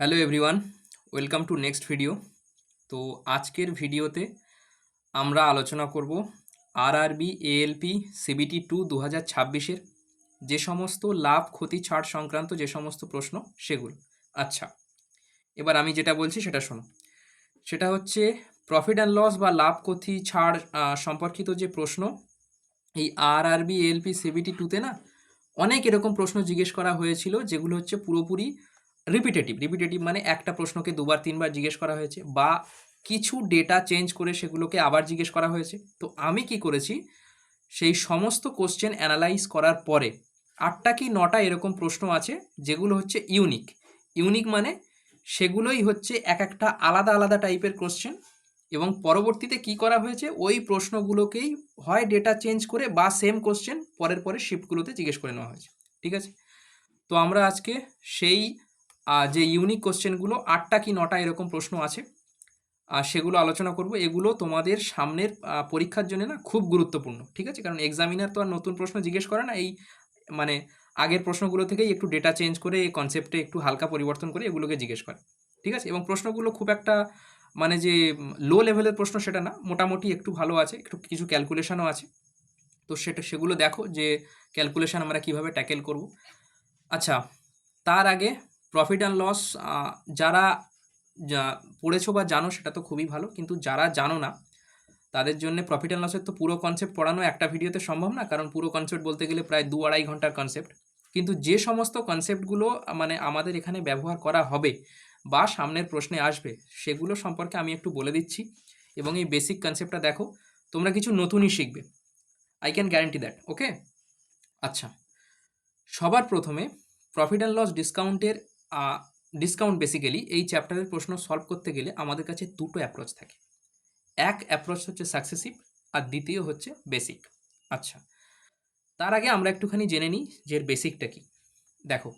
Hello everyone, welcome to next video. তো আজকের ভিডিওতে আমরা আলোচনা করব আরআরবি এএলপি সিবিটি 2026-এর যে সমস্ত লাভ ক্ষতি ছাড় সংক্রান্ত যে সমস্ত প্রশ্ন সেগুলো। আচ্ছা, এবার আমি যেটা বলছি সেটা শোনো। সেটা হচ্ছে প্রফিট অ্যান্ড লস বা লাভ ক্ষতি ছাড় সম্পর্কিত যে প্রশ্ন, এই আরআরবি এএলপি সিবিটি 2-তে না অনেক এরকম প্রশ্ন জিজ্ঞেস করা হয়েছিল যেগুলো হচ্ছে পুরোপুরি রিপিটেটিভ মানে একটা প্রশ্নকে দুবার তিনবার জিজ্ঞেস করা হয়েছে বা কিছু ডেটা চেঞ্জ করে সেগুলোকে আবার জিজ্ঞেস করা হয়েছে। তো আমি কি করেছি, সেই সমস্ত কোশ্চেন অ্যানালাইজ করার পরে ৮টা কি ৯টা এরকম প্রশ্ন আছে যেগুলো হচ্ছে ইউনিক। ইউনিক মানে সেগুলোই হচ্ছে এক একটা আলাদা আলাদা টাইপের কোশ্চেন, এবং পরবর্তীতে কি করা হয়েছে ওই প্রশ্নগুলোকেই হয় ডেটা চেঞ্জ করে বা সেম কোশ্চেন পরে শিফটগুলোতে জিজ্ঞেস করে নেওয়া হয়েছে। ঠিক আছে, তো আমরা আজকে সেই যে ইউনিক কোশ্চেনগুলো ৮টা কি ৯টা এরকম প্রশ্ন আছে সেগুলো আলোচনা করব। এগুলো তোমাদের সামনের পরীক্ষার জন্য না খুব গুরুত্বপূর্ণ। ঠিক আছে, কারণ এক্সামিনার তো আর নতুন প্রশ্ন জিজ্ঞেস করে না, এই মানে আগের প্রশ্নগুলো থেকেই একটু ডেটা চেঞ্জ করে এই কনসেপ্টে একটু হালকা পরিবর্তন করে এগুলোকে জিজ্ঞেস করে। ঠিক আছে, এবং প্রশ্নগুলো খুব একটা মানে যে লো লেভেলের প্রশ্ন সেটা না, মোটামুটি একটু ভালো আছে, একটু কিছু ক্যালকুলেশনও আছে। তো সেগুলো দেখো যে ক্যালকুলেশন আমরা কিভাবে ট্যাকেল করব। আচ্ছা, তার আগে প্রফিট অ্যান্ড লস যারা যা পড়েছো বা জানো সেটা তো খুবই ভালো, কিন্তু যারা জানো না তাদের জন্য প্রফিট অ্যান্ড লসের তো পুরো কনসেপ্ট পড়ানো একটা ভিডিওতে সম্ভব না, কারণ পুরো কনসেপ্ট বলতে গেলে প্রায় ২-২.৫ ঘন্টার কনসেপ্ট। কিন্তু যে সমস্ত কনসেপ্টগুলো মানে আমাদের এখানে ব্যবহার করা হবে বা সামনের প্রশ্নে আসবে সেগুলো সম্পর্কে আমি একটু বলে দিচ্ছি, এবং এই বেসিক কনসেপ্টটা দেখো, তোমরা কিছু নতুনই শিখবে। I can guarantee that. Okay, আচ্ছা, সবার প্রথমে প্রফিট অ্যান্ড লস ডিসকাউন্টের ডিসকাউন্ট বেসিক্যালি এই চ্যাপ্টারের প্রশ্ন সলভ করতে গেলে আমাদের কাছে দুটো অ্যাপ্রোচ থাকে। এক অ্যাপ্রোচ হচ্ছে সাকসেসিভ, আর দ্বিতীয় হচ্ছে বেসিক। আচ্ছা, তার আগে আমরা একটুখানি জেনে নিই যে এর বেসিকটা কি। দেখো,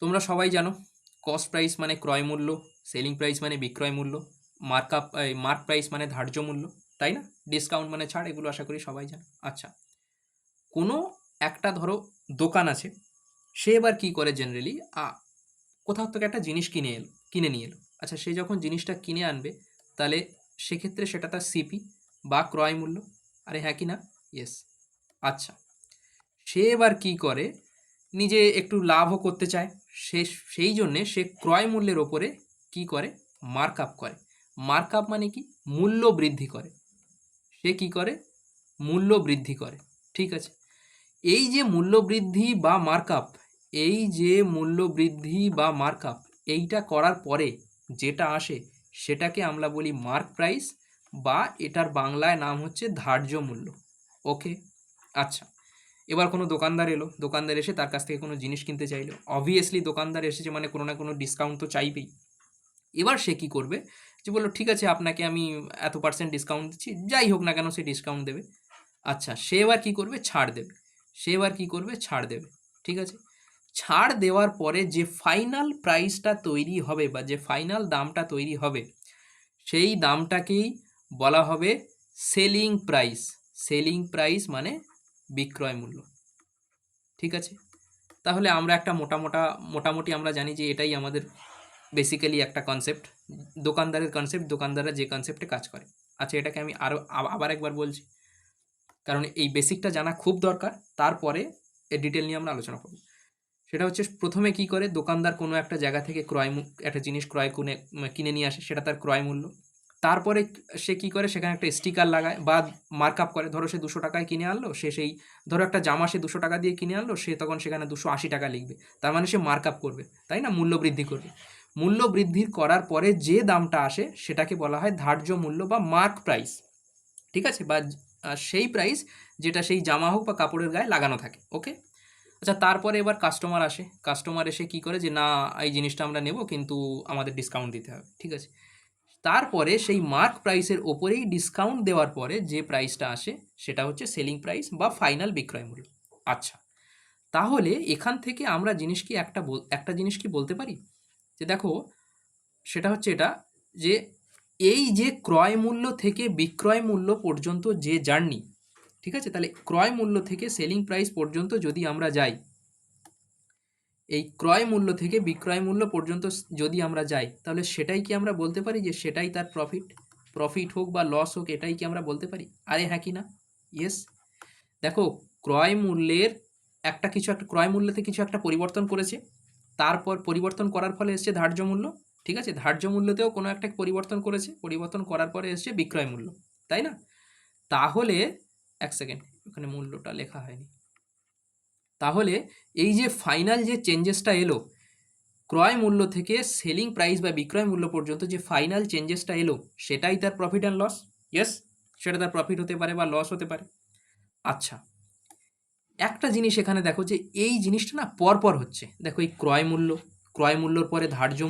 তোমরা সবাই জানো কস্ট প্রাইস মানে ক্রয় মূল্য, সেলিং প্রাইস মানে বিক্রয় মূল্য, মার্ক প্রাইস মানে ধার্য মূল্য, তাই না? ডিসকাউন্ট মানে ছাড়, এগুলো আশা করি সবাই জানো। আচ্ছা, কোনো একটা ধরো দোকান আছে, সে এবার কি করে জেনারেলি কোথাও থেকে একটা জিনিস কিনে নিয়ে এলো। আচ্ছা, সে যখন জিনিসটা কিনে আনবে তাহলে সেক্ষেত্রে সেটা তার সিপি বা ক্রয় মূল্য। আরে হ্যাঁ কি না? ইয়েস। আচ্ছা, সে এবার কি করে, নিজে একটু লাভও করতে চায়, সে সেই জন্যে সে ক্রয় মূল্যের ওপরে কি করে, মার্ক আপ করে। মার্ক আপ মানে কি? মূল্য বৃদ্ধি করে। সে কি করে? মূল্য বৃদ্ধি করে। ঠিক আছে, এই যে মূল্যবৃদ্ধি বা মার্কআপ, এই যে মূল্যবৃদ্ধি বা মার্কআপ, এইটা করার পরে যেটা আসে সেটাকে আমরা বলি মার্ক প্রাইস, বা এটার বাংলায় নাম হচ্ছে ধার্য মূল্য। ওকে, আচ্ছা, এবার কোনো দোকানদার এলো, দোকানদার এসে তার কাছ থেকে কোনো জিনিস কিনতে চাইলো, অবভিয়াসলি দোকানদার এসেছে মানে কোনো না কোনো ডিসকাউন্ট তো চাইবেই। এবার সে কি করবে, যে বললো ঠিক আছে আপনাকে আমি এত পার্সেন্ট ডিসকাউন্ট দিচ্ছি, যাই হোক না কেন সে ডিসকাউন্ট দেবে। আচ্ছা, সে এবার কি করবে, ছাড় দেবে। সে এবার কি করবে, ছাড় দেবে। ঠিক আছে, ছাড় দেওয়ার পরে যে ফাইনাল প্রাইসটা তৈরি হবে বা যে ফাইনাল দামটা তৈরি হবে সেই দামটাকেই বলা হবে সেলিং প্রাইস। সেলিং প্রাইস মানে বিক্রয় মূল্য। ঠিক আছে, তাহলে আমরা একটা মোটামুটি আমরা জানি যে এটাই আমাদের বেসিক্যালি একটা কনসেপ্ট, দোকানদারের কনসেপ্ট, দোকানদাররা যে কনসেপ্টে কাজ করে। আচ্ছা, এটাকে আমি আবার একবার বলছি, কারণ এই বেসিকটা জানা খুব দরকার, তারপরে এর ডিটেল নিয়ে আমরা আলোচনা করব। সেটা হচ্ছে প্রথমে কি করে, দোকানদার কোনো একটা জায়গা থেকে একটা জিনিস কিনে নিয়ে আসে, সেটা তার ক্রয় মূল্য। তারপরে সে কি করে, সেখানে একটা স্টিকার লাগায় বা মার্ক আপ করে। ধরো সে 200 টাকায় কিনে আনলো, সেই ধরো একটা জামা সে 200 টাকা দিয়ে কিনে আনলো, সে তখন সেখানে 280 টাকা লিখবে, তার মানে সে মার্ক আপ করবে, তাই না? মূল্য বৃদ্ধি করবে। মূল্য বৃদ্ধি করার পরে যে দামটা আসে সেটাকে বলা হয় ধার্য মূল্য বা মার্ক প্রাইস। ঠিক আছে, বা সেই প্রাইস যেটা সেই জামা হোক বা কাপড়ের গায়ে লাগানো থাকে। ওকে, আচ্ছা, তারপরে এবার কাস্টমার আসে। কাস্টমার এসে কি করে, যে না এই জিনিসটা আমরা নেব কিন্তু আমাদের ডিসকাউন্ট দিতে হবে। ঠিক আছে, তারপরে সেই মার্ক প্রাইসের ওপরেই ডিসকাউন্ট দেওয়ার পরে যে প্রাইসটা আসে সেটা হচ্ছে সেলিং প্রাইস বা ফাইনাল বিক্রয় মূল্য। আচ্ছা, তাহলে এখান থেকে আমরা একটা জিনিস কি বলতে পারি, যে দেখো সেটা হচ্ছে এটা, যে এই যে ক্রয় মূল্য থেকে বিক্রয় মূল্য পর্যন্ত যে জার্নি, ঠিক আছে, তাহলে ক্রয় মূল্য থেকে সেলিং প্রাইস পর্যন্ত যদি আমরা যাই, এই ক্রয় মূল্য থেকে বিক্রয় মূল্য পর্যন্ত যদি আমরা যাই তাহলে সেটাই কি আমরা বলতে পারি যে সেটাই তার প্রফিট হোক বা লস হোক, এটাই কি আমরা বলতে পারি? আরে হ্যাঁ কি না? ইয়েস। দেখো, ক্রয় মূল্যের একটা ক্রয় মূল্যতে কিছু একটা পরিবর্তন করেছে, তারপর পরিবর্তন করার ফলে এসছে ধার্য মূল্য। ঠিক আছে, ধার্য মূল্যতেও কোনো একটা পরিবর্তন করেছে, পরিবর্তন করার পরে এসছে বিক্রয় মূল্য, তাই না? তাহলে এক সেকেন্ড, ওখানে মূল্যটা লেখা হয়নি। তাহলে এই যে ফাইনাল যে চেঞ্জেসটা এলো ক্রয় মূল্য থেকে সেলিং প্রাইস বা বিক্রয় মূল্য পর্যন্ত, যে ফাইনাল চেঞ্জেসটা এলো সেটাই তার প্রফিট অ্যান্ড লস। ইয়েস, সেটা তার প্রফিট হতে পারে বা লস হতে পারে। আচ্ছা, একটা জিনিস এখানে দেখো যে এই জিনিসটা না পরপর হচ্ছে। দেখো, এই ক্রয় মূল্যর পরে ধার্য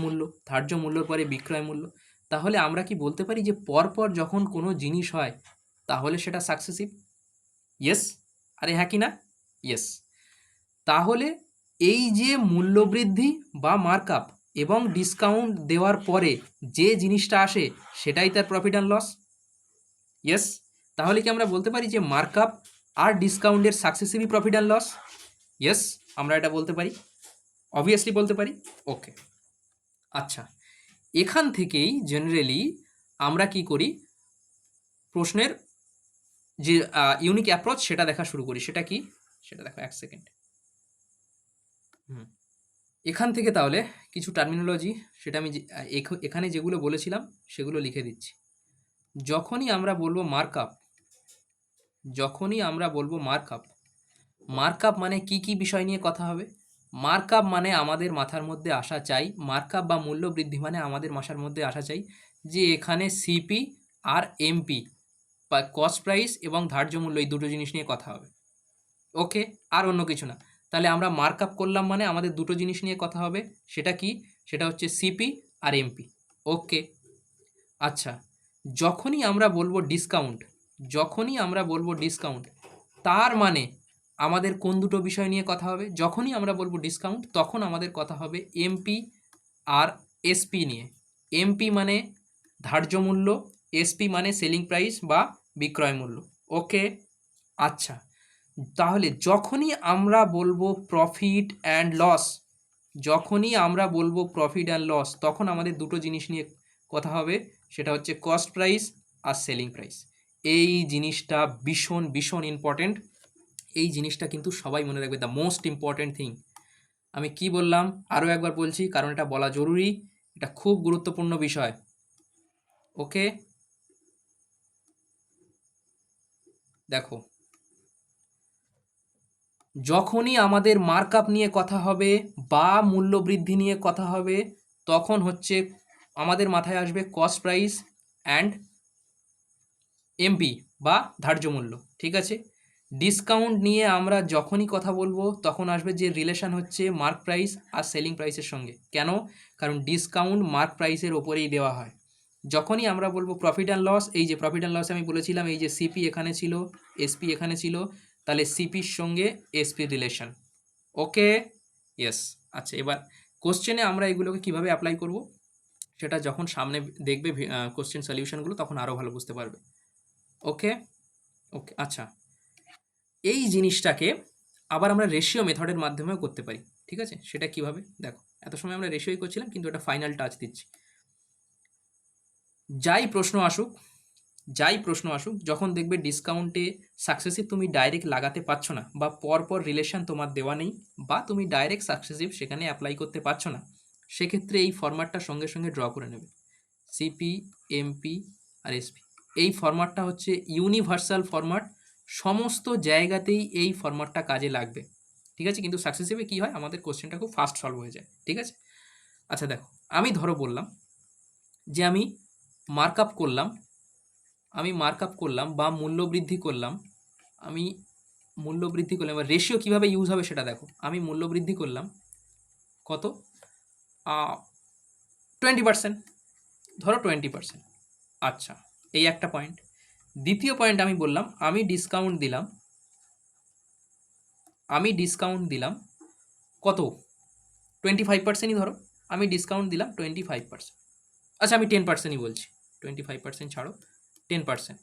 মূল্যর পরে বিক্রয় মূল্য। তাহলে আমরা কি বলতে পারি যে পরপর যখন কোনো জিনিস হয় তাহলে সেটা সাকসেসিভ? ইয়েস। আরে হ্যাঁ কি না? ইয়েস। তাহলে এই যে মূল্যবৃদ্ধি বা মার্কআপ এবং ডিসকাউন্ট দেওয়ার পরে যে জিনিসটা আসে সেটাই তার প্রফিট অ্যান্ড লস। ইয়েস। তাহলে কি আমরা বলতে পারি যে মার্কআপ আর ডিসকাউন্টের সাকসেসিভই প্রফিট অ্যান্ড লস? ইয়েস, আমরা এটা বলতে পারি, অবভিয়াসলি বলতে পারি। ওকে, আচ্ছা, এখান থেকেই জেনারেলি আমরা কি করি, প্রশ্নের যে ইউনিক অ্যাপ্রোচ সেটা দেখা শুরু করি। সেটা কি? সেটা দেখো, এক সেকেন্ড। এখান থেকে তাহলে কিছু টার্মিনোলজি, সেটা আমি এখানে যেগুলো বলেছিলাম সেগুলো লিখে দিচ্ছি। যখনই আমরা বলবো মার্কআপ মানে কি কি বিষয় নিয়ে কথা হবে? মার্কআপ মানে আমাদের মাথার মধ্যে আসা চাই, মার্কআপ বা মূল্য বৃদ্ধি মানে আমাদের মাথার মধ্যে আসা চাই যে এখানে সিপি আর এমপি বা কস্ট প্রাইস এবং ধার্য মূল্য, এই দুটো জিনিস নিয়ে কথা হবে। ওকে, আর অন্য কিছু না। তাহলে আমরা মার্কআপ করলাম মানে আমাদের দুটো জিনিস নিয়ে কথা হবে। সেটা কি? সেটা হচ্ছে সিপি আর এমপি। ওকে, আচ্ছা, যখনই আমরা বলবো ডিসকাউন্ট, তার মানে আমাদের কোন দুটো বিষয় নিয়ে কথা হবে? যখনই আমরা বলবো ডিসকাউন্ট তখন আমাদের কথা হবে এমপি আর এসপি নিয়ে। এমপি মানে ধার্য মূল্য, এসপি মানে সেলিং প্রাইস বা বিক্রয় মূল্য। ওকে, আচ্ছা, তাহলে যখনই আমরা বলবো প্রফিট অ্যান্ড লস, তখন আমাদের দুটো জিনিস নিয়ে কথা হবে। সেটা হচ্ছে কস্ট প্রাইস আর সেলিং প্রাইস। এই জিনিসটা ভীষণ ভীষণ ইম্পর্টেন্ট। এই জিনিসটা কিন্তু সবাই মনে রাখবে, দ্য মোস্ট ইম্পর্টেন্ট থিং। আমি কি বললাম আরও একবার বলছি, কারণ এটা বলা জরুরি, এটা খুব গুরুত্বপূর্ণ বিষয়। ওকে, দেখো, যখনই আমাদের মার্কআপ নিয়ে কথা হবে বা মূল্য বৃদ্ধি নিয়ে কথা হবে তখন হচ্ছে আমাদের মাথায় আসবে কস্ট প্রাইস অ্যান্ড এমপি বা ধার্য মূল্য। ঠিক আছে, ডিসকাউন্ট নিয়ে আমরা যখনই কথা বলবো তখন আসবে যে রিলেশন হচ্ছে মার্ক প্রাইস আর সেলিং প্রাইসের সঙ্গে। কেন? কারণ ডিসকাউন্ট মার্ক প্রাইসের ওপরেই দেওয়া হয়। যখনই আমরা বলবো প্রফিট অ্যান্ড লস, এই যে প্রফিট অ্যান্ড লস আমি বলেছিলাম, এই যে সিপি এখানে ছিল, এসপি এখানে ছিল, তাহলে সিপির সঙ্গে এসপির রিলেশন। ওকে, ইয়েস। আচ্ছা, এবার কোশ্চেনে আমরা এগুলোকে কিভাবে অ্যাপ্লাই করব সেটা যখন সামনে দেখবে কোশ্চেন সলিউশনগুলো, তখন আরও ভালো বুঝতে পারবে। ওকে, ওকে, আচ্ছা, এই জিনিসটাকে আবার আমরা রেশিও মেথডের মাধ্যমেও করতে পারি। ঠিক আছে, সেটা কিভাবে? দেখো, এত সময় আমরা রেশিওই করছিলাম, কিন্তু এটা ফাইনাল টাচ দিচ্ছি। যাই প্রশ্ন আসুক, যখন দেখবে ডিসকাউন্টে সাকসেসিভ তুমি ডাইরেক্ট লাগাতে পারছো না, বা পরপর রিলেশন তোমার দেওয়া নেই, বা তুমি ডাইরেক্ট সাকসেসিভ সেখানে অ্যাপ্লাই করতে পারছো না, সেক্ষেত্রে এই ফরম্যাটটা সঙ্গে সঙ্গে ড্র করে নেবে। সিপি, এমপি আর এসপি, এই ফরম্যাটটা হচ্ছে ইউনিভার্সাল ফরম্যাট, সমস্ত জায়গাতেই এই ফরম্যাটটা কাজে লাগবে। ঠিক আছে, কিন্তু সাকসেসিভে কী হয়, আমাদের কোশ্চেনটা খুব ফাস্ট সলভ হয়ে যায়। ঠিক আছে, আচ্ছা দেখো, আমি ধরো বললাম যে আমি মার্কআপ করলাম বা মূল্য বৃদ্ধি করলাম। এবার রেশিও কীভাবে ইউজ হবে সেটা দেখো। আমি মূল্য বৃদ্ধি করলাম কত? 20%, ধরো 20%। আচ্ছা, এই একটা পয়েন্ট। দ্বিতীয় পয়েন্ট আমি বললাম আমি ডিসকাউন্ট দিলাম কত? 25%ই ধরো, আমি ডিসকাউন্ট দিলাম 25%। আচ্ছা, আমি 10%ই বলছি, 25% ছাড়ো, 10%।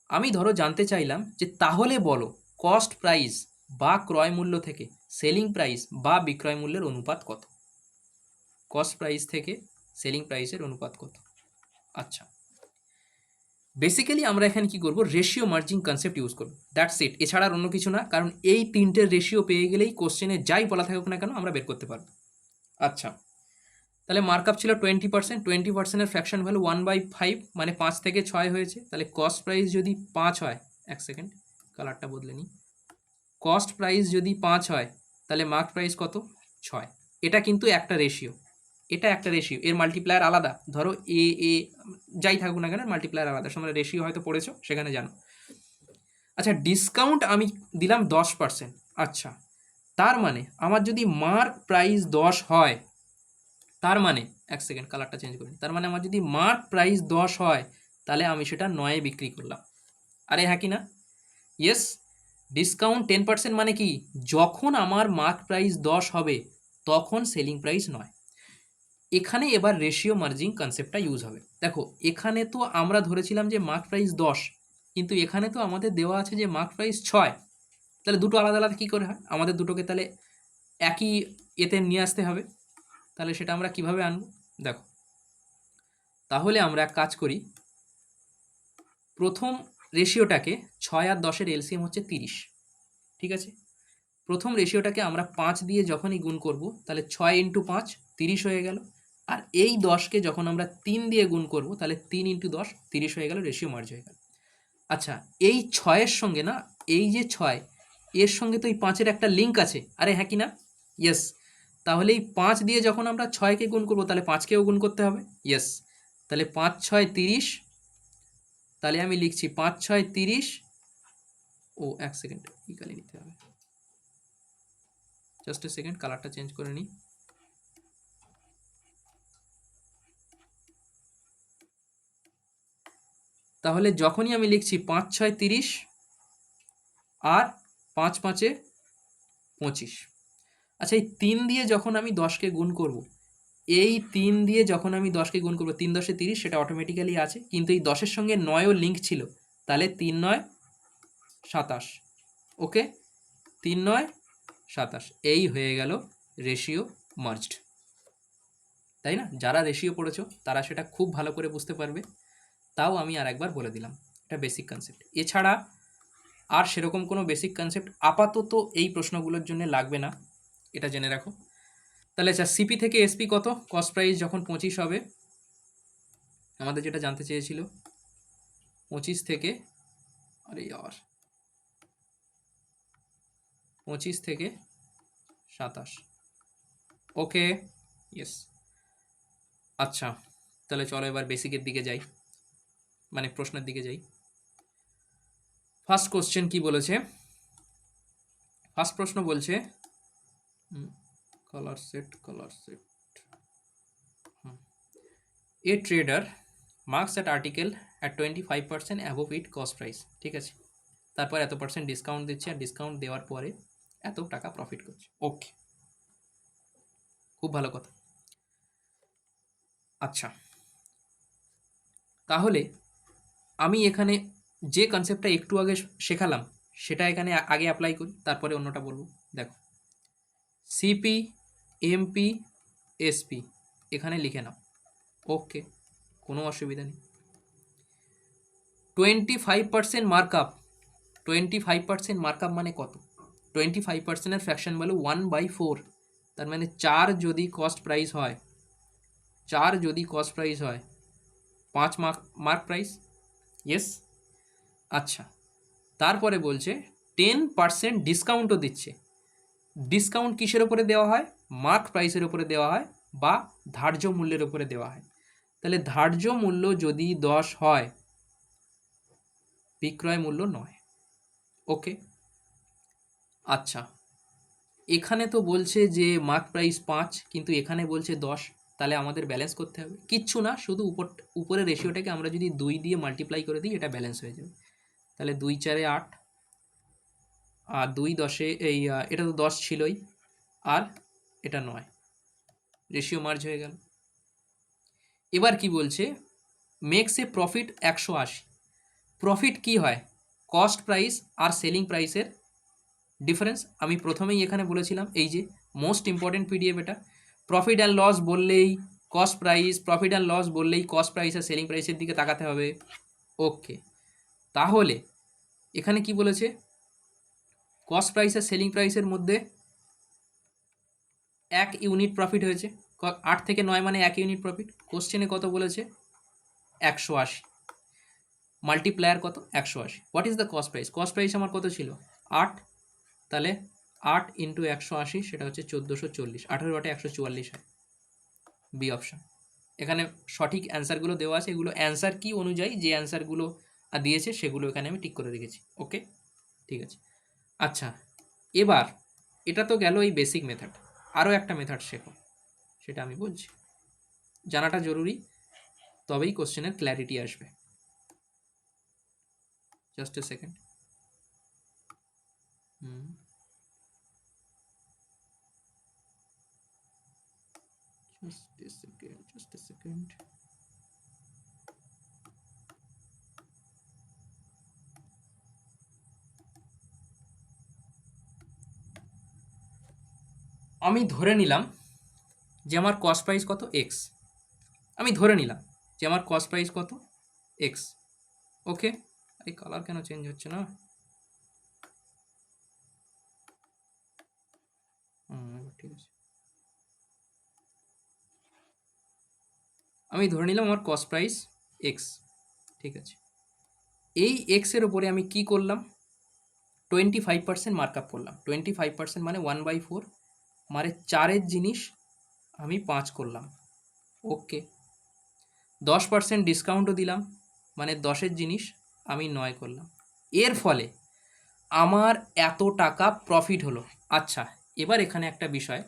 আমি ধরো জানতে চাইলাম যে তাহলে বলো কস্ট প্রাইস বা ক্রয় মূল্য থেকে সেলিং প্রাইস বা বিক্রয় মূল্যের অনুপাত কত? কস্ট প্রাইস থেকে সেলিং প্রাইসের অনুপাত কত? আচ্ছা, বেসিক্যালি আমরা এখানে কি করব, রেশিও মার্জিং কনসেপ্ট ইউজ করব, দ্যাটস ইট। এছাড়া আর অন্য কিছু না, কারণ এই তিনটের রেশিও পেয়ে গেলেই কোশ্চেনে যাই বলা থাকুক না কেন আমরা বের করতে পারবো। আচ্ছা, তাহলে মার্কআপ ছিল 20%, 20%-এর ফ্র্যাকশন ভ্যালু 1/5, মানে 5 থেকে 6 হয়েছে। তাহলে কস্ট প্রাইস যদি 5 হয়, এক সেকেন্ড কালারটা বদলে নিই, কস্ট প্রাইস যদি 5 হয় তাহলে মার্ক প্রাইস কত? 6। এটা কিন্তু একটা রেশিও, এটা একটা রেশিও, এর মাল্টিপ্লায়ার আলাদা। ধরো এ এ যাই থাকুক না কেন মাল্টিপ্লায়ার আলাদা, তোমরা রেশিও হয়তো পড়েছো, সেখানে জানো। আচ্ছা, ডিসকাউন্ট আমি দিলাম 10%। আচ্ছা, তার মানে আমার যদি মার্ক প্রাইস 10 হয়, তার মানে এক সেকেন্ড কালারটা চেঞ্জ করি, তার মানে আমার যদি মার্ক প্রাইস 10 হয় তাহলে আমি সেটা 9-এ বিক্রি করলাম। আরে হ্যাঁ কি না? ইয়েস। ডিসকাউন্ট 10% মানে কি, যখন আমার মার্ক প্রাইস 10 হবে তখন সেলিং প্রাইস 9। এখানে এবার রেশিও মার্জিং কনসেপ্টটা ইউজ হবে। দেখো, এখানে তো আমরা ধরেছিলাম যে মার্ক প্রাইস 10, কিন্তু এখানে তো আমাদের দেওয়া আছে যে মার্ক প্রাইস 6। তাহলে দুটো আলাদা আলাদা কী করে হয়? আমাদের দুটোকে তাহলে একই এতে নিয়ে আসতে হবে। তাহলে সেটা আমরা কিভাবে আনবো? দেখো, তাহলে আমরা এক কাজ করি, প্রথম রেশিওটাকে 6 আর 10-এর এলসিএম হচ্ছে 30, ঠিক আছে? প্রথম রেশিওটাকে আমরা 5 দিয়ে যখনই গুণ করব তাহলে 6 ইন্টু 5 30 হয়ে গেল। আর এই 10কে যখন আমরা 3 দিয়ে গুণ করব তাহলে 3 ইন্টু 10 30 হয়ে গেল, রেশিও মার্জ হয়ে গেল। আচ্ছা, এই 6-এর সঙ্গে না, এই যে 6 এর সঙ্গে তো এই 5-এর একটা লিঙ্ক আছে। আরে হ্যাঁ কি না? ইয়েস। তাহলে এই 5 দিয়ে যখন আমরা 6কে গুণ করব তাহলে 5কেও গুণ করতে হবে। ইয়েস। তাহলে 5 6 30, তাহলে আমি লিখছি 5 6 30। ও এক সেকেন্ড, ইকালি নিতে হবে, জাস্ট এ সেকেন্ড, কালারটা চেঞ্জ করে নিই। তাহলে যখনই আমি লিখছি 5 6 30 আর 5 5 25। আচ্ছা, এই 3 দিয়ে যখন আমি 10কে গুণ করব, এই 3 দিয়ে যখন আমি 10কে গুণ করব, 3 10 30, সেটা অটোমেটিক্যালি আছে, কিন্তু এই 10-এর সঙ্গে 9ও লিঙ্ক ছিল। তাহলে 3 9 27। ওকে, 3 9 27, এই হয়ে গেল রেশিও মার্জড। তাই না? যারা রেশিও পড়েছো তারা সেটা খুব ভালো করে বুঝতে পারবে। তাও আমি আর একবার বলে দিলাম, এটা বেসিক কনসেপ্ট। এছাড়া আর সেরকম কোনো বেসিক কনসেপ্ট আপাতত এই প্রশ্নগুলোর জন্য লাগবে না, এটা জেনে রাখো। তাহলে আচ্ছা, সিপি থেকে এসপি কত? কস্ট প্রাইস যখন 25 হবে, আমাদের যেটা জানতে চেয়েছিল, 25 থেকে, আরে ইয়ার, 25 থেকে 27। ওকে, ইয়েস। আচ্ছা, তাহলে চলো এবার বেসিকের দিকে যাই, মানে প্রশ্নের দিকে যাই। ফার্স্ট কোশ্চেন কি বলেছে? ফার্স্ট প্রশ্ন বলছে, colour set, A tedder marks that article at 25% above it cost price, ঠিক আছে? তারপর এত পার্সেন্ট ডিসকাউন্ট দিচ্ছে, আর ডিসকাউন্ট দেওয়ার পরে এত টাকা প্রফিট করছে। ওকে, খুব ভালো কথা। আচ্ছা, তাহলে আমি এখানে যে কনসেপ্টটা একটু আগে শেখালাম সেটা এখানে আগে অ্যাপ্লাই করি, তারপরে অন্যটা বলবো। দেখো, সিপি, এমপি, এসপি এখানে লিখে নাও। ওকে, কোনো অসুবিধা নেই। 25% মার্কআপ, 25% মার্কআপ মানে কত? 25%-এর ফ্র্যাকশন ভ্যালু 1/4, তার মানে 4 যদি কস্ট প্রাইস হয়, 4 যদি কস্ট প্রাইস হয়, 5 মার্ক প্রাইস। ইয়েস। আচ্ছা, তারপরে বলছে 10% ডিসকাউন্টও দিচ্ছে। ডিসকাউন্ট কিসের ওপরে দেওয়া হয়? মার্ক প্রাইসের ওপরে দেওয়া হয় বা ধার্য মূল্যের ওপরে দেওয়া হয়। তাহলে ধার্য মূল্য যদি 10 হয়, বিক্রয় মূল্য 9। ওকে। আচ্ছা, এখানে তো বলছে যে মার্ক প্রাইস 5, কিন্তু এখানে বলছে 10, তাহলে আমাদের ব্যালেন্স করতে হবে। কিচ্ছু না, শুধু উপরের রেশিওটাকে আমরা যদি 2 দিয়ে মাল্টিপ্লাই করে দিই, এটা ব্যালেন্স হয়ে যাবে। তাহলে 2 4 8, আর 2 10-এ এই এটা তো 10 ছিলই, আর এটা 9, রেশিও মার্জ হয়ে গেল। এবার কি বলছে? মেক্স এ প্রফিট 180। প্রফিট কি হয়? কস্ট প্রাইস আর সেলিং প্রাইসের ডিফারেন্স আমি প্রথমেই এখানে বলেছিলাম, এই যে মোস্ট ইম্পর্টেন্ট পিডিএফ এটা। প্রফিট অ্যান্ড লস বললেই cost price, profit and loss বললেই কস্ট প্রাইস আর সেলিং প্রাইসের দিকে তাকাতে হবে। ওকে, তাহলে এখানে কি বলেছে, কস্ট প্রাইস আর সেলিং প্রাইসের মধ্যে 1 ইউনিট প্রফিট হয়েছে। 8 থেকে 9 মানে 1 ইউনিট প্রফিট। কোশ্চেনে কত বলেছে, 180। মাল্টিপ্লায়ার কত, 180। What is the cost price? Cost price আমার কত ছিল, 8, তাহলে 8 ইন্টু 180 সেটা হচ্ছে 1440। 18 144 হয়, বি অপশন। এখানে সঠিক অ্যান্সারগুলো দেওয়া আছে, এগুলো অ্যান্সার কি অনুযায়ী যে অ্যান্সারগুলো দিয়েছে সেগুলো এখানে আমি টিক করে রেখেছি। ওকে, ঠিক আছে। আচ্ছা, এবার এটা তো গেল এই বেসিক মেথড, আরও একটা মেথড শেখো, সেটা আমি বলছি। জানাটা জরুরি, তবেই কোশ্চেনের ক্ল্যারিটি আসবে। Just a second. just a second. আমি ধরে নিলাম যে আমার কস্ট প্রাইস কত, এক্স। আমি ধরে নিলাম যে আমার কস্ট প্রাইস কত, এক্স। ওকে, এই কালার কেন চেঞ্জ হচ্ছে না? ঠিক আছে, আমি ধরে নিলাম আমার কস্ট প্রাইস এক্স। ঠিক আছে, এই এক্সের ওপরে আমি কি করলাম, 25% মার্কআপ করলাম। 25% মানে 1/4, মানে 4-এর জিনিস আমি 5 করলাম। ওকে, 10% ডিসকাউন্টও দিলাম, মানে 10-এর জিনিস আমি 9 করলাম। এর ফলে আমার এত টাকা প্রফিট হলো। আচ্ছা, এবার এখানে একটা বিষয়,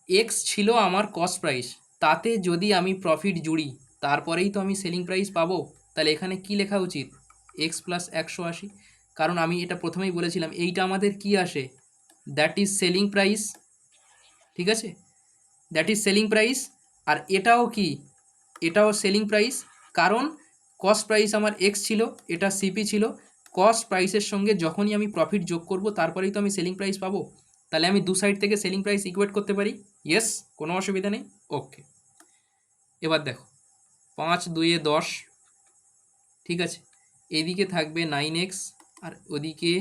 এক্স ছিল আমার কস্ট প্রাইস, তাতে যদি আমি প্রফিট জুড়ি তারপরেই তো আমি সেলিং প্রাইস পাবো। তাহলে এখানে কি লেখা উচিত, এক্স প্লাস 180। কারণ আমি এটা প্রথমেই বলেছিলাম, এইটা আমাদের কি আসে, দ্যাট ইজ সেলিং প্রাইস। ঠিক আছে, দ্যাট ইজ সেলিং প্রাইস। আর এটাও কি, এটাও সেলিং প্রাইস, কারণ কস্ট প্রাইস আমার এক্স ছিল, এটা সিপি ছিল। কস্ট প্রাইসের সঙ্গে যখনই আমি প্রফিট যোগ করব তারপরেই তো আমি সেলিং প্রাইস পাবো। তাহলে আমি দু সাইড থেকে সেলিং প্রাইস ইকুয়েট করতে পারি। ইয়েস, কোনো অসুবিধা নেই। ওকে, এবার দেখো, 5 2 10, ঠিক আছে, এদিকে থাকবে 9x, আর ওদিকে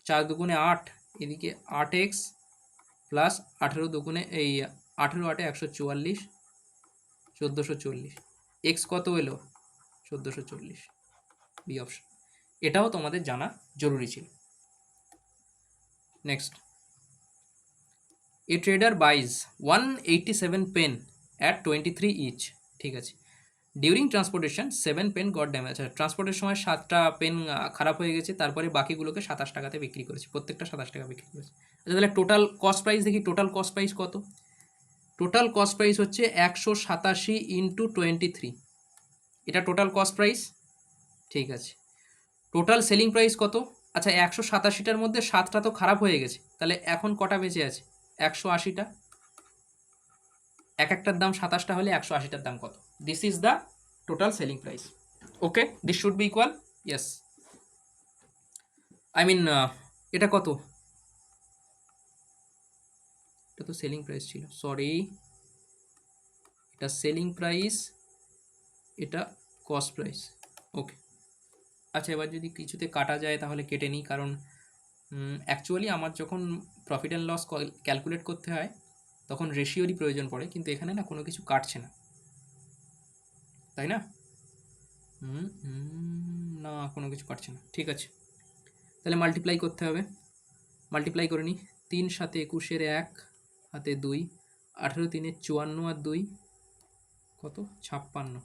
4 2 8, এদিকে 8x প্লাস 18 2 এই 18 8 144, 1440। এক্স কত এলো, 1440, বি অপশন। এটাও তোমাদের জানা জরুরি ছিল। Next, a trader buys 187 pen at 23 each. ঠিক আছে, during transportation 7 pen got damage. আচ্ছা, ট্রান্সপোর্টের সময় 7টা পেন খারাপ হয়ে গেছে, তারপরে বাকিগুলোকে 27 টাকাতে বিক্রি করেছে, প্রত্যেকটা 27 টাকা বিক্রি করেছে। আচ্ছা, তাহলে টোটাল কস্ট প্রাইস দেখি, টোটাল কস্ট প্রাইস কত। টোটাল কস্ট প্রাইস হচ্ছে 187 ইন্টু 23, এটা টোটাল কস্ট প্রাইস। ঠিক আছে, টোটাল সেলিং প্রাইস কত, আচ্ছা 187টার মধ্যে 7টা তো খারাপ হয়ে গেছে, তাহলে এখন কটা বেঁচে আছে, 180টা। এক একটার দাম 27টা হলে 180টার দাম কত, this is the total selling price. Okay, this should be equal, yes. I mean, এটা কত, এটা তো সেলিং প্রাইস ছিল, সরি, এটা সেলিং প্রাইস, এটা কস্ট প্রাইস। ওকে, আচ্ছা, এবার যদি কিছুতে কাটা যায় তাহলে কেটে নিই, কারণ অ্যাকচুয়ালি আমার যখন প্রফিট অ্যান্ড লস ক্যালকুলেট করতে হয় তখন রেশিওরই প্রয়োজন পড়ে, কিন্তু এখানে না কোনো কিছু কাটছে না, তাই না? না, কোনো কিছু কাটছে না। ঠিক আছে, তাহলে মাল্টিপ্লাই করতে হবে। মাল্টিপ্লাই করে নিই, 3 7 21 1 হাতে 2, 18 3 54 আর 2 কত, 56।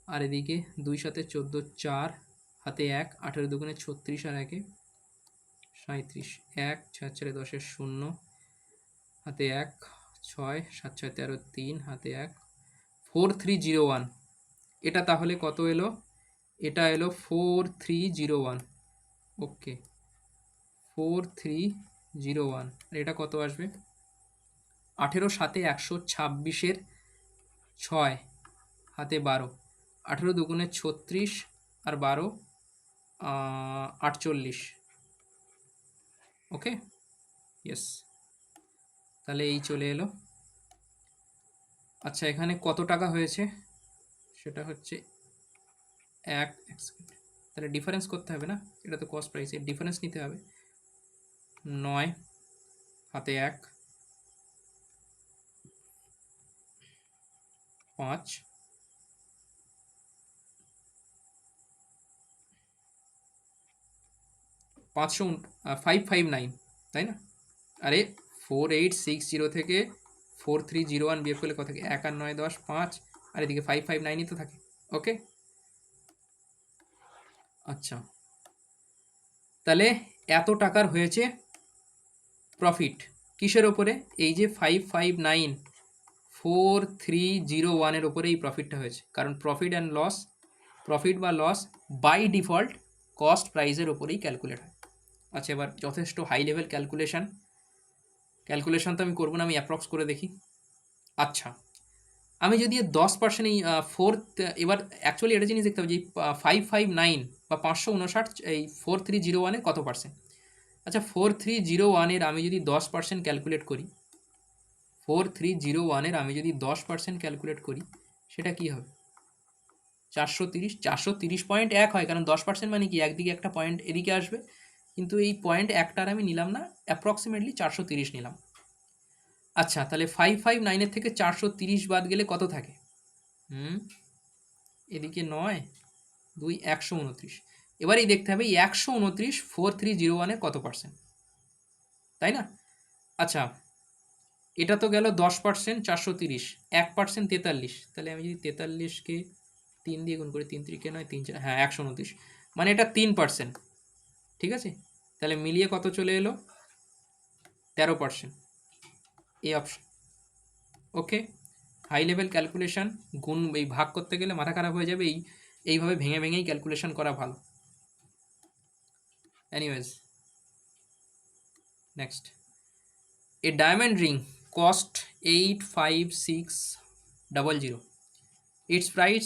আর এদিকে 2 7 14 4 হাতে 1, 18 2 36 আর 1 37, 1 6 4 10 0 হাতে 1, 6 7 6 13 3 হাতে 1, 4301। এটা তাহলে কত এলো, এটা এলো 4301। ওকে, 4301, আর এটা কত আসবে, 18 7 126-এর 6 হাতে 12, 18 2 36 আর 12 48। ওকে, ইয়েস, তাহলে এই চলে এলো। আচ্ছা, এখানে কত টাকা হয়েছে সেটা হচ্ছে এক সেকেন্ড, তাহলে ডিফারেন্স করতে হবে না, এটা তো কস্ট প্রাইস, এর ডিফারেন্স নিতে হবে। 9 হাতে 1, 5, 559, তাই না? আরে 4860 থেকে 4301 বিয়োগ করলে কত থাকে? 1 আর 9 10 5, আর এদিকে 559ই তো থাকে। ওকে, আচ্ছা, তাহলে এত টাকার হয়েছে প্রফিট কিসের ওপরে? এই যে 5594,301-এর ওপরে এই প্রফিটটা হয়েছে, কারণ প্রফিট বা লস বাই ডিফল্ট কস্ট প্রাইসের ওপরেই ক্যালকুলেট হয়। আচ্ছা, এবার যথেষ্ট হাই লেভেল ক্যালকুলেশন তো আমি করবো না, আমি অ্যাপ্রক্স করে দেখি। আচ্ছা, আমি যদি 10% এই ফোর্থ, এবার অ্যাকচুয়ালি এটা জিনিস দেখতে হবে যে 559 বা 559 এই 4301-এর কত পার্সেন্ট। আচ্ছা, 4301-এর আমি যদি 10% ক্যালকুলেট করি, 4301-এর আমি যদি 10% ক্যালকুলেট করি, সেটা কি হবে? 430.1 হয়, কারণ 10% মানে কি, একদিকে একটা পয়েন্ট এদিকে আসবে, কিন্তু এই পয়েন্ট একটার আমি নিলাম না, অ্যাপ্রক্সিমেটলি 430 নিলাম। আচ্ছা, তাহলে 559-এর থেকে 430 বাদ গেলে কত থাকে? এদিকে 9 2 129। এবারেই দেখতে হবে এই 129 4301-এর কত পার্সেন্ট, তাই না? আচ্ছা, এটা তো গেল 10%, 430, 1% 43, তাহলে আমি যদি 43-কে 3 দিয়ে গুণ করি, 3 3-কে 9 3 4, হ্যাঁ 129, মানে এটা 3%। ঠিক আছে, তাহলে মিলিয়ে কত চলে এলো? 13%, এই অপশন। ওকে, হাই লেভেল ক্যালকুলেশন, গুণ এই ভাগ করতে গেলে মাথা খারাপ হয়ে যাবে, এইভাবে ভেঙে ভেঙেই ক্যালকুলেশন করা ভালো। Anyways, next, a diamond ring cost 85600, it's price,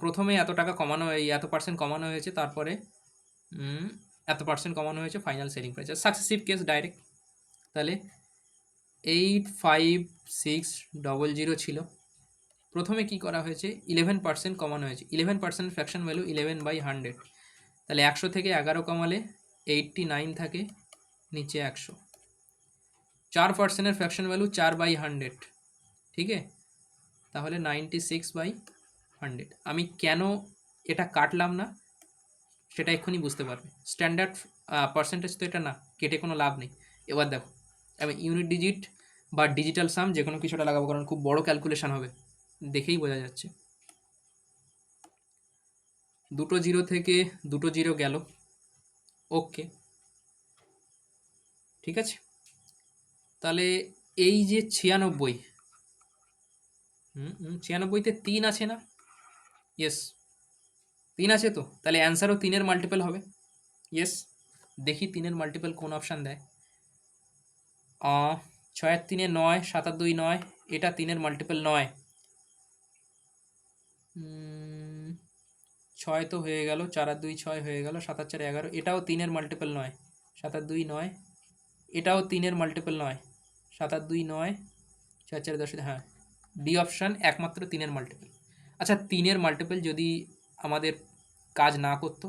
প্রথমে এত টাকা কমানো, এই এত পার্সেন্ট কমানো হয়েছে, তারপরে এত পার্সেন্ট কমানো হয়েছে, final selling price, successive case direct. তাহলে 85600 ছিল, প্রথমে কি করা হয়েছে? 11% কমানো হয়েছে, 11% ফ্র্যাকশন ভ্যালু 11/100, তাহলে 100 থেকে 11 কমালে 89 থাকে, নিচে 100, 4%-এর ফ্র্যাকশন ভ্যালু 4/100, ঠিক আছে, তাহলে 96/100। আমি কেন এটা কাটলাম না সেটা এক্ষুনি বুঝতে পারবে, স্ট্যান্ডার্ড পার্সেন্টেজ তো এটা না, কেটে কোনো লাভ নেই। এবার দেখো, আমি ইউনিট ডিজিট বা ডিজিটাল সাম যে কোনো কিছুটা লাগাবো, কারণ খুব বড় ক্যালকুলেশন হবে, দেখেই বোঝা যাচ্ছে। দুটো জিরো থেকে দুটো জিরো গেল, ওকে, ঠিক আছে। তাহলে এই যে 96, 96-তে 3 আছে না? ইয়েস, 3 আছে তো, তাহলে অ্যান্সারও 3-এর মাল্টিপল হবে। ইয়েস, দেখি 3-এর মাল্টিপল কোন অপশান দেয়। 6 আর 3 9, 7 আর 2 9, এটা 3-এর মাল্টিপল 9। 6 তো হয়ে গেল, 4 আর 2 6 হয়ে গেল, 7 আর 4 11, এটাও 3-এর মাল্টিপল 9, 7 আর 2 9, এটাও 3-এর মাল্টিপল 9, 7 আর 2 9, 4 4 10, হ্যাঁ, ডি অপশান একমাত্র 3-এর মাল্টিপল। আচ্ছা, 3-এর মাল্টিপল যদি আমাদের কাজ না করতো,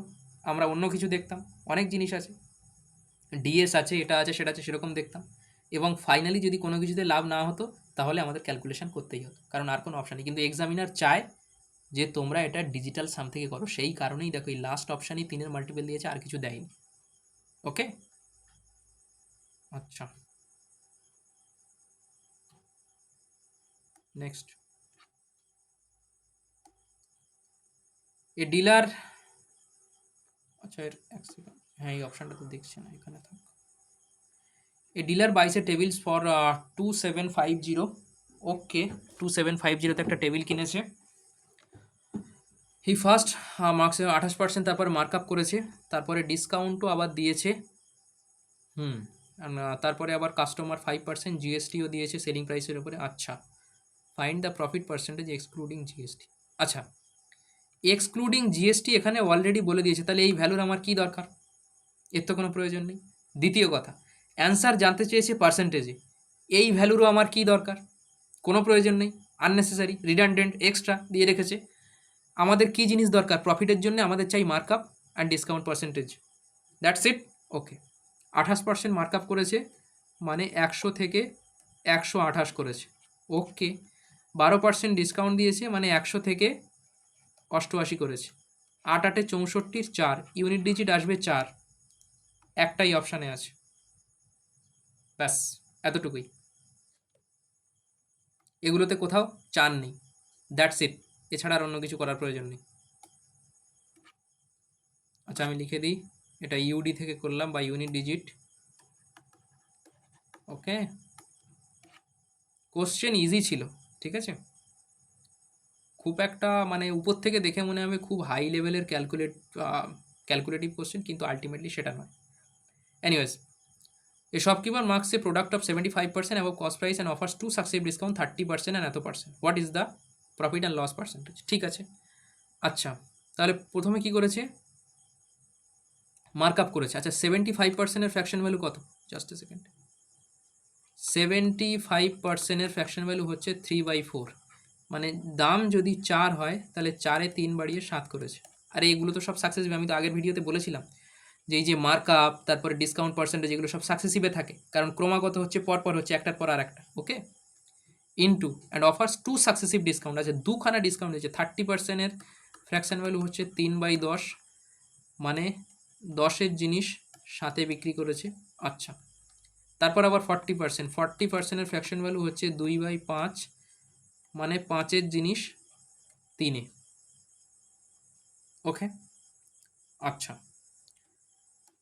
আমরা অন্য কিছু দেখতাম, অনেক জিনিস আছে, ডিএস আছে, এটা আছে, সেটা আছে, সেরকম দেখতাম, এবং ফাইনালি যদি কোনো কিছুতে লাভ না হতো, তাহলে আমাদের ক্যালকুলেশন করতেই হতো, কারণ আর কোনো অপশান নেই। কিন্তু এক্সামিনার চায় যে তোমরা এটা ডিজিটাল সাম থেকে করো, সেই কারণেই দেখো এই লাস্ট অপশানই 3-এর মাল্টিপল দিয়েছে, আর কিছু দেয়নি। ওকে, আচ্ছা, নেক্সট, এ ডিলার, আচ্ছা এর এক সেকেন্ড, হ্যাঁ এই অপশানটা তো দেখছি না, এখানে থাক। এ ডিলার বাইসে টেবিলস ফর 2750, ওকে, 2750-তে একটা টেবিল কিনেছে। হি ফার্স্ট মার্কস 28%, তারপরে মার্ক আপ করেছে, তারপরে ডিসকাউন্টও আবার দিয়েছে, হুম, তারপরে আবার কাস্টমার 5% জিএসটিও দিয়েছে সেলিং প্রাইসের উপরে। আচ্ছা, find the profit percentage excluding GST. আচ্ছা, এক্সক্লুডিং জিএসটি এখানে অলরেডি বলে দিয়েছে, তাহলে এই ভ্যালুর আমার কী দরকার? এর তো কোনো প্রয়োজন নেই। দ্বিতীয় কথা, অ্যান্সার জানতে চেয়েছে পার্সেন্টেজে, এই ভ্যালুরও আমার কী দরকার? কোনো প্রয়োজন নেই, আননেসেসারি, রিডান্ডেন্ট, এক্সট্রা দিয়ে রেখেছে। আমাদের কী জিনিস দরকার? প্রফিটের জন্য আমাদের চাই markup and discount percentage, that's it. Okay, 28% markup করেছে, মানে 100 থেকে 128 করেছে। ওকে, 12% ডিসকাউন্ট দিয়েছে, মানে 100 থেকে 88 করেছে। 8 8 64, 4 ইউনিট ডিজিট আসবে 4, একটাই অপশানে আছে। ব্যাস, এতটুকুই। এগুলোতে কোথাও 4 নেই, দ্যাটস ইট। এছাড়া আর অন্য কিছু করার প্রয়োজন নেই। আচ্ছা, আমি লিখে দিই, এটা ইউডি থেকে করলাম বা ইউনিট ডিজিট। ওকে, কোশ্চেন ইজি ছিল, ঠিক আছে? খুব একটা মানে উপর থেকে দেখে মনে হবে খুব হাই লেভেলের ক্যালকুলেটিভ কোশ্চেন, কিন্তু আলটিমেটলি সেটা নয়। Anyways, a shopkeeper marks a product of 75% above cost price and offers two successive discount 30% and এত percent. What is the profit and loss percentage? ঠিক আছে। আচ্ছা, তাহলে প্রথমে কি করেছে? মার্কআপ করেছে। আচ্ছা, 75%-এর ফ্র্যাকশন ভ্যালু কত? Just a second. 75%-এর fraction value হচ্ছে 3/4, মানে দাম যদি 4 হয় তাহলে 4-এ 3 বাড়িয়ে 7 করেছে। আর এইগুলো তো সব সাকসেসিভ, আমি তো আগের ভিডিওতে বলেছিলাম যে এই যে মার্কআপ, তারপরে ডিসকাউন্ট পার্সেন্টেজ, এগুলো সব সাকসেসিভে থাকে, কারণ ক্রমাগত হচ্ছে পরপর হচ্ছে, একটার পর আর একটা। Okay, into and offers 2 successive discount আছে, দুখানা ডিসকাউন্ট দিয়েছে। 30%-এর ফ্র্যাকশন ভ্যালু হচ্ছে 3/10, মানে 10-এর জিনিস 7-এ বিক্রি করেছে। আচ্ছা, তারপর আবার 40%-এর ফ্র্যাকশন ভ্যালু হচ্ছে 2/5, মানে 5-এর জিনিস 3-এ। ওকে, আচ্ছা,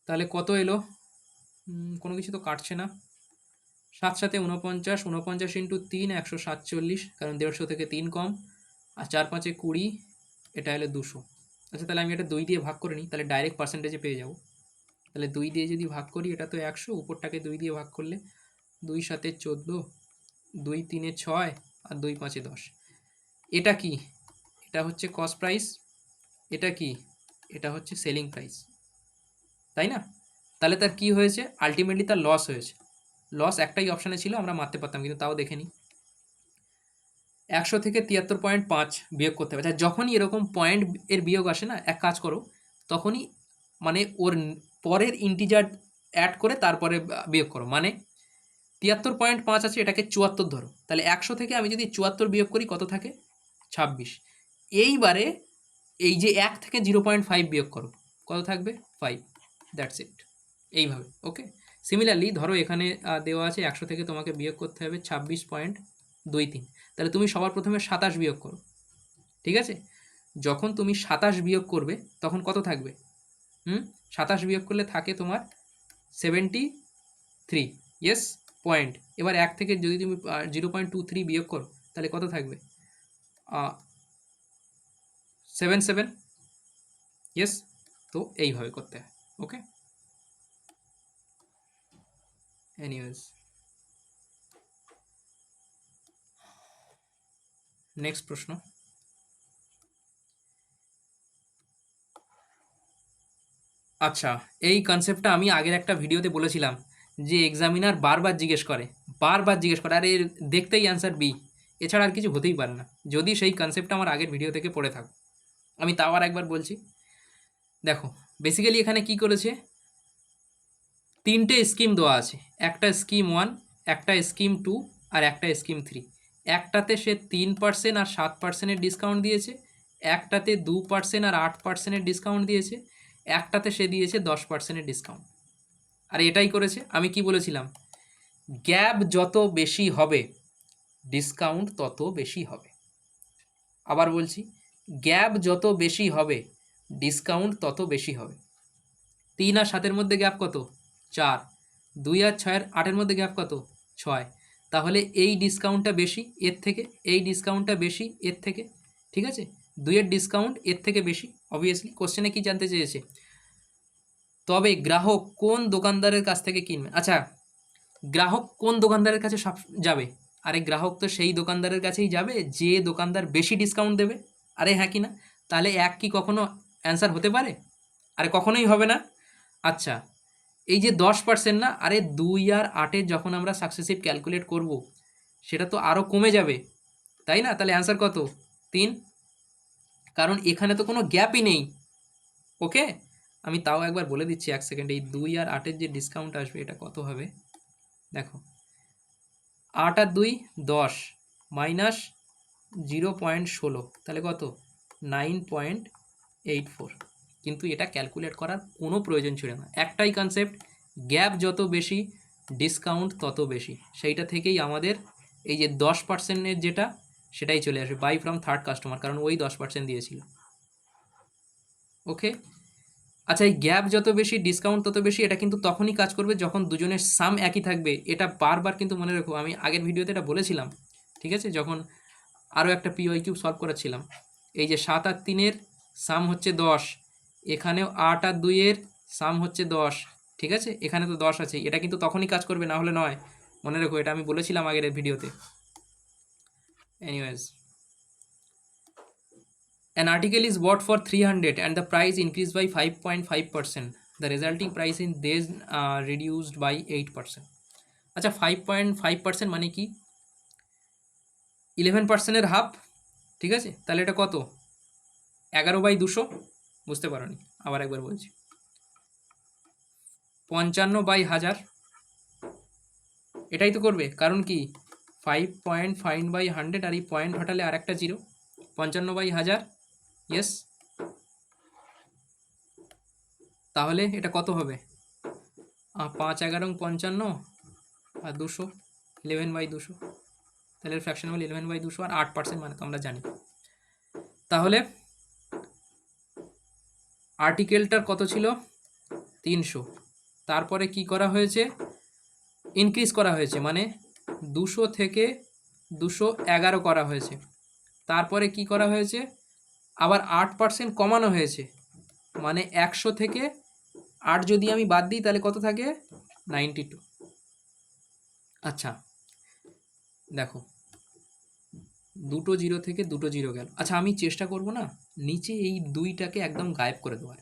তাহলে কত এলো? কোনো কিছু তো কাটছে না। 7 7 49, 49 ইন্টু 3 147, কারণ 150 থেকে 3 কম, আর 4 5 20, এটা হলো 200। আচ্ছা, তাহলে আমি এটা 2 দিয়ে ভাগ করে নিই, তাহলে ডাইরেক্ট পার্সেন্টেজে পেয়ে যাব। তাহলে 2 দিয়ে যদি ভাগ করি, এটা তো 100, উপরটাকে 2 দিয়ে ভাগ করলে 2 7 14, 2 3 6, আর 2 5 10। এটা কি? এটা হচ্ছে কস্ট প্রাইস। এটা কি? এটা হচ্ছে সেলিং প্রাইস, তাই না? তাহলে তার কি হয়েছে? আলটিমেটলি তার লস হয়েছে। লস একটাই অপশানে ছিল, আমরা মারতে পারতাম, কিন্তু তাও দেখে নিই। 100 থেকে 73.5 বিয়োগ করতে হবে। আচ্ছা, যখনই এরকম পয়েন্ট এর বিয়োগ আসে না, এক কাজ করো, তখনই মানে ওর পরের ইন্টিজার অ্যাড করে তারপরে বিয়োগ করো। মানে 73.5 আছে, এটাকে 74 ধরো, তাহলে 100 থেকে আমি যদি 74 বিয়োগ করি, কত থাকে? 26। এইবারে এই যে 1 থেকে 0.5 বিয়োগ করো, কত থাকবে? 5, দ্যাটস ইট। এইভাবে। ওকে, সিমিলারলি ধরো এখানে দেওয়া আছে 100 থেকে তোমাকে বিয়োগ করতে হবে 26.23, তাহলে তুমি সবার প্রথমে 27 বিয়োগ করো, ঠিক আছে? যখন তুমি 27 বিয়োগ করবে, তখন কত থাকবে? 27 বিয়োগ করলে থাকে তোমার 73, ইয়েস, পয়েন্ট। এবার 1 থেকে যদি তুমি 0.23 বিয়োগ করো, তাহলে কত থাকবে? 77, ইয়েস। তো এইভাবে করতে হয়। ওকে, এনিওয়েজ, নেক্সট প্রশ্ন। আচ্ছা, এই কনসেপ্টটা আমি আগের একটা ভিডিওতে বলেছিলাম যে এক্সামিনার বারবার জিজ্ঞেস করে, আর এর দেখতেই অ্যান্সার বি, এছাড়া আর কিছু হতেই পারে না, যদি সেই কনসেপ্টটা আমার আগের ভিডিও থেকে পড়ে থাকো। আমি তাও আর একবার বলছি, দেখো বেসিক্যালি এখানে কি করেছে, 3টে স্কিম দেওয়া আছে, একটা স্কিম 1, একটা স্কিম 2, আর একটা স্কিম 3। একটাতে সে 3% আর 7%-এর ডিসকাউন্ট দিয়েছে, একটাতে 2% আর 8%-এর ডিসকাউন্ট দিয়েছে, একটাতে সে দিয়েছে 10%-এর ডিসকাউন্ট। আর এটাই করেছে। আমি কি বলেছিলাম? গ্যাপ যত বেশি হবে, ডিসকাউন্ট তত বেশি হবে। আবার বলছি, গ্যাপ যত বেশি হবে, ডিসকাউন্ট তত বেশি হবে। 3 আর 7-এর মধ্যে গ্যাপ কত? 4। 2 আর 6-8-এর মধ্যে গ্যাপ কত? 6। তাহলে এই ডিসকাউন্টটা বেশি এর থেকে, এই ডিসকাউন্টটা বেশি এর থেকে, ঠিক আছে? 2-এর ডিসকাউন্ট এর থেকে বেশি। অবভিয়াসলি কোশ্চেনে কি জানতে চেয়েছে? তবে গ্রাহক কোন দোকানদারের কাছ থেকে কিনবে? আচ্ছা, গ্রাহক কোন দোকানদারের কাছে সব যাবে? আরে গ্রাহক তো সেই দোকানদারের কাছেই যাবে যে দোকানদার বেশি ডিসকাউন্ট দেবে। আরে হ্যাঁ কি না? তাহলে 1 কি কখনো অ্যান্সার হতে পারে? আরে কখনোই হবে না। আচ্ছা, এই যে 10% না, আরে 2 আর 8 এর যখন আমরা সাকসেসিভ ক্যালকুলেট করব, সেটা তো আরও কমে যাবে, তাই না? তাহলে অ্যান্সার কত? 3। কারণ এখানে তো কোনো গ্যাপই নেই। ওকে, আমি তাও একবার বলে দিচ্ছি, 1 সেকেন্ড। এই 2 আর 8 এর যে ডিসকাউন্ট আসবে, এটা কত হবে দেখো। 8 আর 2 10 মাইনাস 0.16, তাহলে কত? 9.84। কিন্তু এটা ক্যালকুলেট করার কোনো প্রয়োজন ছিল না। একটাই কনসেপ্ট, গ্যাপ যত বেশি ডিসকাউন্ট তত বেশি। সেইটা থেকেই আমাদের এই যে 10%-এর যেটা, সেটাই চলে আসবে, বাই ফ্রম থার্ড কাস্টমার, কারণ ওই 10% দিয়েছিল। ওকে, আচ্ছা, এই গ্যাপ যত বেশি ডিসকাউন্ট তত বেশি, এটা কিন্তু তখনই কাজ করবে যখন দুজনের সাম একই থাকবে। এটা বারবার কিন্তু মনে রাখো, আমি আগের ভিডিওতে এটা বলেছিলাম, ঠিক আছে? যখন আরও একটা PYQ সলভ করাচ্ছিলাম, এই যে 7 আর 3-এর সাম হচ্ছে 10, এখানেও 8 আর 2-এর সাম হচ্ছে 10, ঠিক আছে? এখানে তো 10 আছে, এটা কিন্তু তখনই কাজ করবে, না হলে নয়। মনে রাখো, এটা আমি বলেছিলাম আগের ভিডিওতে। Anyways, an article is bought for 300 and the price increased by 5.5%. The resulting price in days reduced by 8%. আচ্ছা, 5.5% মানে কি? 11%-এর হাফ, ঠিক আছে? তাহলে এটা কত? 11/200। বুঝতে পারোনি? আবার একবার বলছি, 55/1000। এটাই তো করবে, কারণ কি 5.5/100 আর এই পয়েন্ট হটালে আর একটা 0, 55/1000। ইয়েস, তাহলে এটা কত হবে? 5 11 55 আর 200, 11/200। তাহলে ফ্র্যাকশন হল 11/200, আর 8% মানে তো আমরা জানি। তাহলে আর্টিকেলটার কত ছিল? 300। তারপরে কি করা হয়েছে? ইনক্রিজ করা হয়েছে, মানে 200 থেকে 211 করা হয়েছে। তারপরে কি করা হয়েছে? আবার 8% কমানো হয়েছে, মানে 100 থেকে 8 যদি আমি বাদ দিই, তাহলে কত থাকে? 92। আচ্ছা দেখো, দুটো জিরো থেকে দুটো জিরো গেল। আচ্ছা, আমি চেষ্টা করব না নিচে এই 2টাকে একদম গায়েব করে দেওয়ার,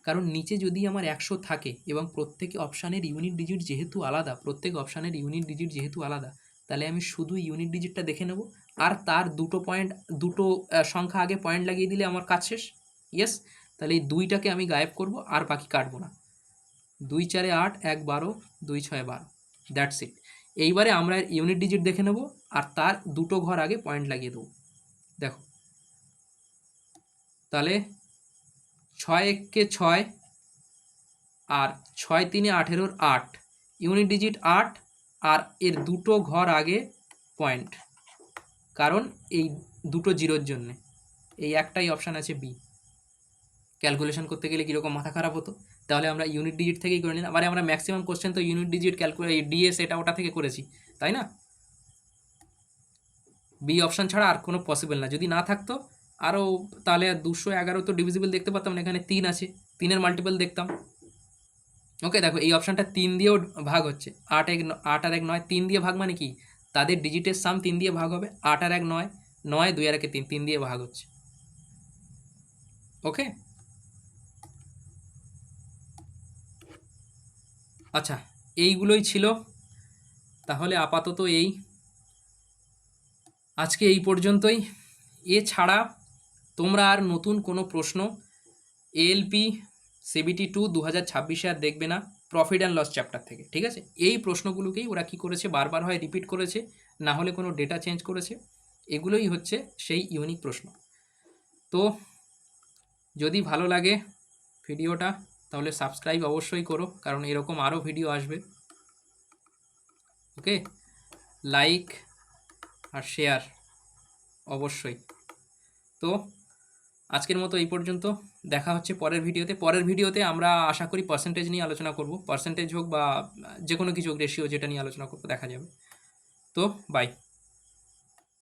কারণ নিচে যদি আমার 100 থাকে এবং প্রত্যেক অপশানের ইউনিট ডিজিট যেহেতু আলাদা, তাহলে আমি শুধু ইউনিট ডিজিটটা দেখে নেব, আর তার দুটো সংখ্যা আগে পয়েন্ট লাগিয়ে দিলে আমার কাজ শেষ। ইয়েস, তাহলে এই 2টাকে আমি গায়েব করব, আর বাকি কাটবো না। 2 4 8, 1 12, 2 6 12, দ্যাটস ইট। এইবারে আমরা ইউনিট ডিজিট দেখে নেব, আর তার দুটো ঘর আগে পয়েন্ট লাগিয়ে দেবো। দেখো, তাহলে 6 1 6 আর 6 3 18, 8, ইউনিট ডিজিট 8, আর এর দুটো ঘর আগে পয়েন্ট, কারণ এই দুটো জিরোর জন্যে। এই একটাই অপশান আছে বি। ক্যালকুলেশন করতে গেলে কীরকম মাথা খারাপ হতো, তাহলে আমরা ইউনিট ডিজিট থেকেই করে নিলাম। আরে আমরা ম্যাক্সিমাম কোশ্চেন তো ইউনিট ডিজিট ডিএস এটা ওটা থেকে করেছি, তাই না? বি অপশান ছাড়া আর কোনো পসিবল না। যদি না থাকতো আরও, তাহলে 211 তো ডিভিজিবল দেখতে পারতাম না, এখানে 3 আছে, 3-এর মাল্টিপল দেখতাম। ওকে, দেখো এই অপশানটা 3 দিয়েও ভাগ হচ্ছে, 8 আর 1 9, 3 দিয়ে ভাগ মানে কি? তাদের ডিজিটের সাম 3 দিয়ে ভাগ হবে। 8 আর 1 9, 9 2 আর 1 3, 3 দিয়ে ভাগ হচ্ছে। ওকে, আচ্ছা, এইগুলোই ছিল। তাহলে আপাতত আজকে এই পর্যন্তই। এছাড়া তোমরা আর নতুন কোনো প্রশ্ন এএলপি সিবিটি 2 2026-এ আর দেখবে না প্রফিট অ্যান্ড লস চ্যাপ্টার থেকে, ঠিক আছে? এই প্রশ্নগুলোকেই ওরা কী করেছে, বারবার হয় রিপিট করেছে, না হলে কোনো ডেটা চেঞ্জ করেছে। এগুলোই হচ্ছে সেই ইউনিক প্রশ্ন। তো যদি ভালো লাগে ভিডিওটা, তাহলে সাবস্ক্রাইব অবশ্যই করো, কারণ এরকম আরও ভিডিও আসবে। ওকে, লাইক আর শেয়ার অবশ্যই। তো আজকের মতো এই পর্যন্ত, দেখা হচ্ছে পরের ভিডিওতে আমরা আশা করি পার্সেন্টেজ নিয়ে আলোচনা করব। পার্সেন্টেজ হোক বা যে কোনো কিছু হোক, রেশিও যেটা নিয়ে আলোচনা করবো, দেখা যাবে। তো বাই।